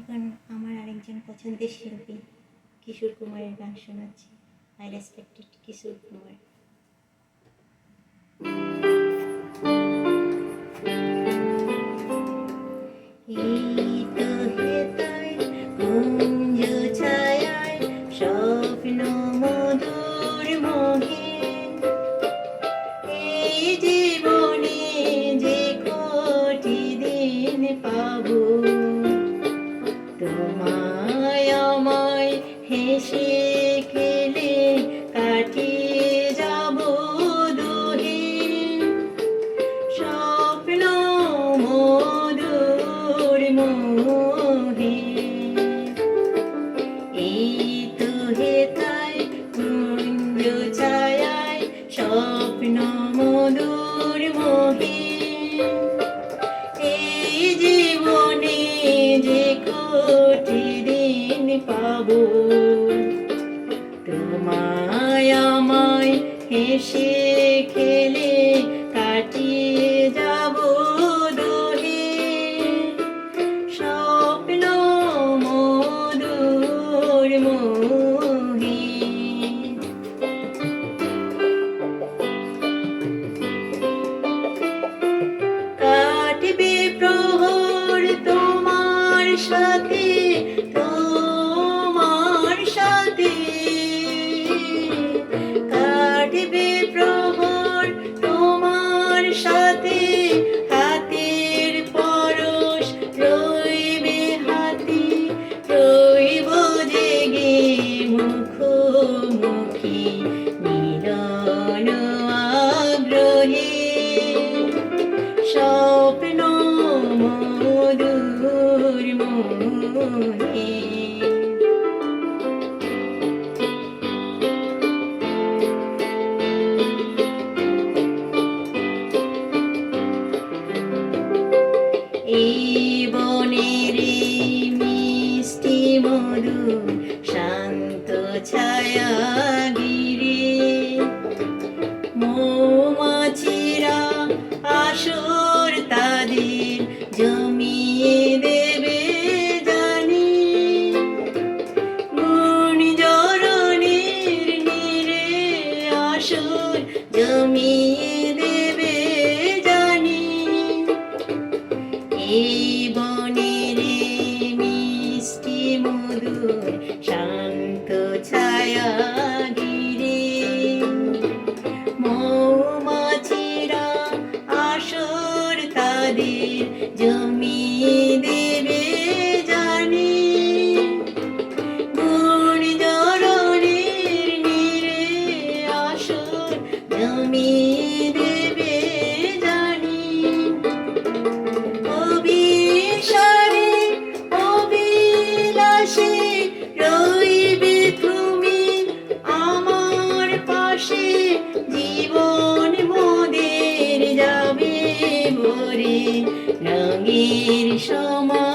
এখন আমার আরেকজন পছন্দের শিল্পী কিশোর কুমারের গান শোনাচ্ছি। I respected Kishore Kumar. এই তো হেতায় কুঞ্জ ছায়ায় স্বপ্ন মধুর মহিন, এই জীবনে যে কোটি দিন পাবো তোমায় আমায় হেসে খেলে কাটিয়ে যাব দুদিন, স্বপ্ন মধুর মোহে। এই তো হেতায় কুঞ্জ ছায়ায় স্বপ্ন মধুর মোহে, এই জীবনে যে কোটি দিন পাবো তোমায় আমায় হেসে খেলে কাটিয়ে যাব দুদিন, স্বপ্ন মধুর মোহে। কাটবে প্রহর তোমার সাথে, তোমার সাথে কাটবে প্রহর তোমার সাথে, হাতের পরশ রইবে হাতে, রইব জেগে মুখোমুখি মিলন আগ্রহে, স্বপ্ন মধুর মোহে। এই বনের মিষ্টি মধু শান্ত ছায়া গিরে, মৌমাছিরা আসর তাদের জমিয়ে দেবে জানি, গুঞ্জরণের নীরে আসর জমিয়ে দেবে জানি, এই বনের মিষ্টি মধুর শান্ত ছায়া ঘিরে, মৌমাছিরা আসর তাদের জমিয়ে দেবে জানি, গুঞ্জরণের নীরে আসর জমিয়ে দেবে জানি, অবিসারে অবিলাসে রইবে তুমি আমার পাশে, জীবন মোদের যাবে ভরে রঙের সময়।